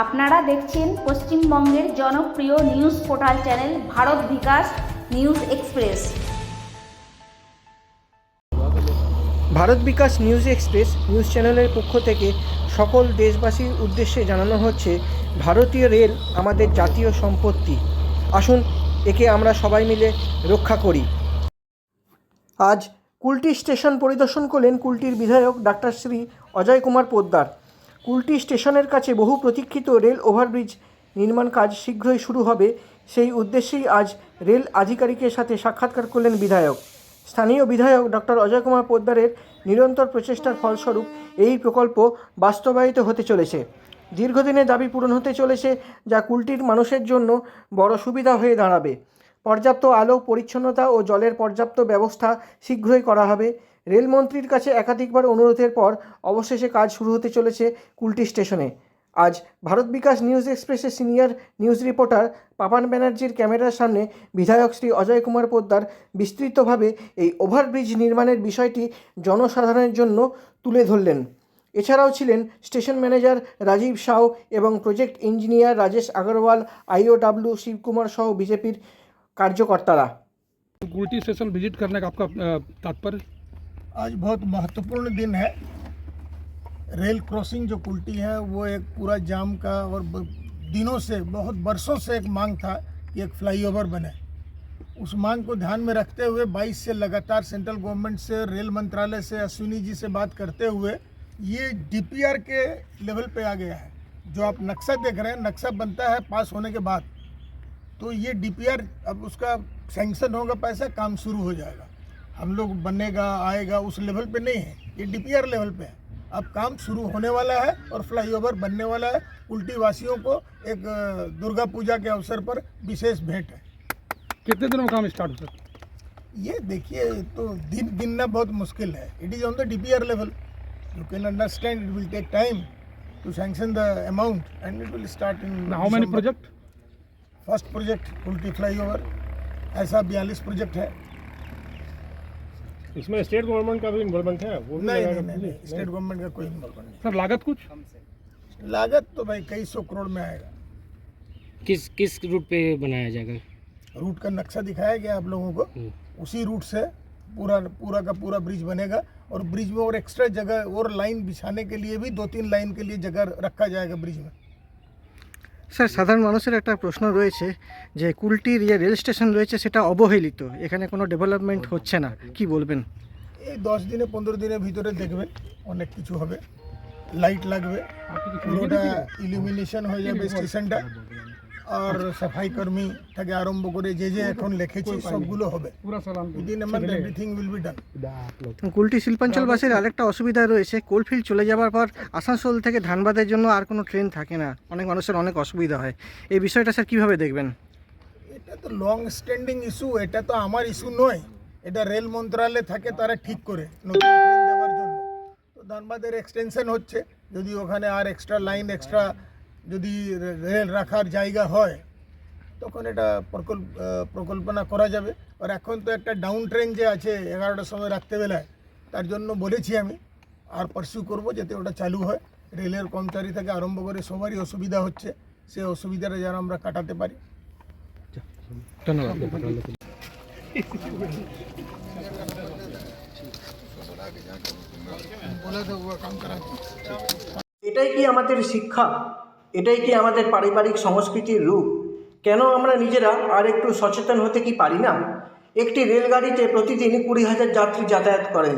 আপনারা দেখছেন পশ্চিমবঙ্গের জনপ্রিয় নিউজ পোর্টাল চ্যানেল ভারত বিকাশ নিউজ এক্সপ্রেস। ভারত বিকাশ নিউজ এক্সপ্রেস নিউজ চ্যানেলের পক্ষ থেকে সকল দেশবাসীর উদ্দেশ্যে জানানো হচ্ছে, ভারতীয় রেল আমাদের জাতীয় সম্পত্তি। আসুন একে আমরা সবাই মিলে রক্ষা করি। আজ কুলটি স্টেশন পরিদর্শন করলেন কুলটির বিধায়ক ডাক্তার শ্রী অজয় কুমার পোদ্দার। কুলটি স্টেশনের কাছে বহু প্রতীক্ষিত রেল ওভারব্রিজ নির্মাণ কাজ শীঘ্রই শুরু হবে, সেই উদ্দেশ্যেই আজ রেল আধিকারিকের সাথে সাক্ষাৎকার করলেন বিধায়ক। স্থানীয় বিধায়ক ডক্টর অজয় কুমার পোদ্দারের নিরন্তর প্রচেষ্টার ফলস্বরূপ এই প্রকল্প বাস্তবায়িত হতে চলেছে। দীর্ঘদিনের দাবি পূরণ হতে চলেছে, যা কুলটির মানুষের জন্য বড় সুবিধা হয়ে দাঁড়াবে। পর্যাপ্ত আলো, পরিচ্ছন্নতা ও জলের পর্যাপ্ত ব্যবস্থা শীঘ্রই করা হবে। রেলমন্ত্রীর কাছে একাধিকবার অনুরোধের পর অবশেষে কাজ শুরু হতে চলেছে কুলটি স্টেশনে। আজ ভারত বিকাশ নিউজ এক্সপ্রেসের সিনিয়র নিউজ রিপোর্টার পাপান ব্যানার্জির ক্যামেরার সামনে বিধায়ক শ্রী অজয় কুমার পোদ্দার বিস্তৃতভাবে এই ওভারব্রিজ নির্মাণের বিষয়টি জনসাধারণের জন্য তুলে ধরলেন। এছাড়াও ছিলেন স্টেশন ম্যানেজার রাজীব সাউ এবং project engineer Rajesh Agarwal, IOW Shivkumar सह बीजेपी कार्यकर्तारा। कुल्टी स्टेशन विजिट करने का आपका तात्पर्य? आज बहुत महत्वपूर्ण दिन है। रेल क्रॉसिंग जो कुल्टी है वो एक पूरा जाम का और दिनों से, बहुत बरसों से एक मांग था कि एक फ्लाईओवर बने। उस मांग को ध्यान में रखते हुए 22 से लगातार सेंट्रल गवर्नमेंट से, रेल मंत्रालय से, अश्विनी जी से बात करते हुए ये DPR के लेवल पे आ गया है। जो आप नक्शा देख रहे हैं, नक्शा बनता है पास होने के बाद, तो ये DPR अब उसका सैंक्शन होगा, पैसा काम शुरू हो जाएगा। हम लोग बनेगा आएगा उस लेवल पे नहीं है, ये DPR लेवल पे है। अब काम शुरू होने वाला है और फ्लाईओवर बनने वाला है। कुल्टी वासियों को एक दुर्गा पूजा के अवसर पर विशेष भेंट है। कितने दिनों में काम स्टार्ट होता है? ये देखिए, तो दिन गिनना बहुत मुश्किल है। It is on the DPR level. You can understand it will take time to sanction the amount and it will start in how many project? First project Kulti flyover, ऐसा 42 प्रोजेक्ट है। इसमें स्टेट गवर्नमेंट का भी involvement है? वो भी नहीं, state government का कोई इन्वॉल्वमेंट नहीं। सर लागत कुछ? लागत तो भाई कई सौ करोड़ में आएगा। किस रूट पे बनाया जाएगा? रूट का नक्शा दिखाया गया आप लोगों को, उसी रूट से पूरा का पूरा ब्रिज बनेगा। और ब्रिज में और एक्स्ट्रा जगह और लाइन बिछाने के लिए भी 2-3 लाइन के लिए जगह रखा जाएगा ब्रिज में। স্যার, সাধারণ মানুষের একটা প্রশ্ন রয়েছে যে কুলটির যে রেল স্টেশন রয়েছে সেটা অবহেলিত, এখানে কোনো ডেভেলপমেন্ট হচ্ছে না, কি বলবেন? এই 10 দিনে 15 দিনের ভিতরে দেখবেন অনেক কিছু হবে। লাইট লাগবে, পুরোটা ইলুমিনেশন হয়ে যাবে স্টেশনটা, আর সাফাই কর্মী থেকে আরম্ভ করে যে যে এখন লিখেছি সবগুলো হবে। Within a month everything will be done. Kulti শিল্পাঞ্চলবাসীর আরেকটা অসুবিধা রয়েছে, কোলফিল্ড চলে যাওয়ার পর আসানসোল থেকে ধানবাদের জন্য আর কোনো ট্রেন থাকে না, অনেক মানুষের অনেক অসুবিধা হয়। এই বিষয়টা স্যার কীভাবে দেখবেন? এটা তো লং স্ট্যান্ডিং ইস্যু, এটা তো আমার ইস্যু নয়। এটা রেল মন্ত্রণালয় থাকে, তারা ঠিক করে নতুন ট্রেন দেওয়ার জন্য। তো ধানবাদের এক্সটেনশন হচ্ছে, যদি ওখানে আর এক্সট্রা লাইন, এক্সট্রা যদি রেল রাখার জায়গা হয় তখন এটা প্রকল্পনা করা যাবে। আর এখন তো একটা ডাউন ট্রেন যে আছে 11টার সময় রাত্রেবেলায়, তার জন্য বলেছি আমি, আর পারসু করব যাতে ওটা চালু হয়। রেলের কর্মচারী থেকে আরম্ভ করে সবারই অসুবিধা হচ্ছে, সেই অসুবিধাটা যেন আমরা কাটাতে পারি। ধন্যবাদ। এটাই কি আমাদের শিক্ষা? এটাই কি আমাদের পারিবারিক সংস্কৃতির রূপ? কেন আমরা নিজেরা আর একটু সচেতন হতে কি পারি না? একটি রেলগাড়িতে প্রতিদিন 20,000 যাত্রী যাতায়াত করেন,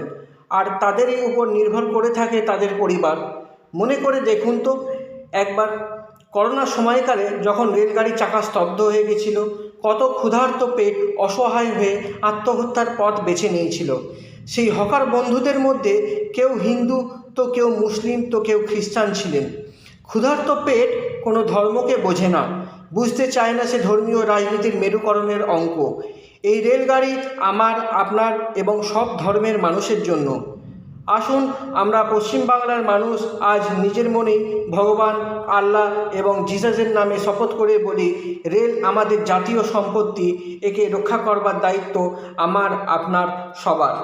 আর তাদেরই উপর নির্ভর করে থাকে তাদের পরিবার। মনে করে দেখুন তো একবার, করোনার সময়কালে যখন রেলগাড়ির চাকা স্তব্ধ হয়ে গেছিল, কত ক্ষুধার্ত পেট অসহায় হয়ে আত্মহত্যার পথ বেছে নিয়েছিল। সেই হকার বন্ধুদের মধ্যে কেউ হিন্দু, তো কেউ মুসলিম, তো কেউ খ্রিস্টান ছিলেন। ক্ষুধার্ত পেট কোনো ধর্মকে বোঝে না, বুঝতে চায় না সে ধর্মীয় রাজনীতির মেরুকরণের অঙ্ক। এই রেলগাড়ি আমার, আপনার এবং সব ধর্মের মানুষের জন্য। আসুন আমরা পশ্চিমবাংলার মানুষ আজ নিজের মনেই ভগবান, আল্লাহ এবং জিসাসের নামে শপথ করে বলি, রেল আমাদের জাতীয় সম্পত্তি, একে রক্ষা করবার দায়িত্ব আমার, আপনার, সবার।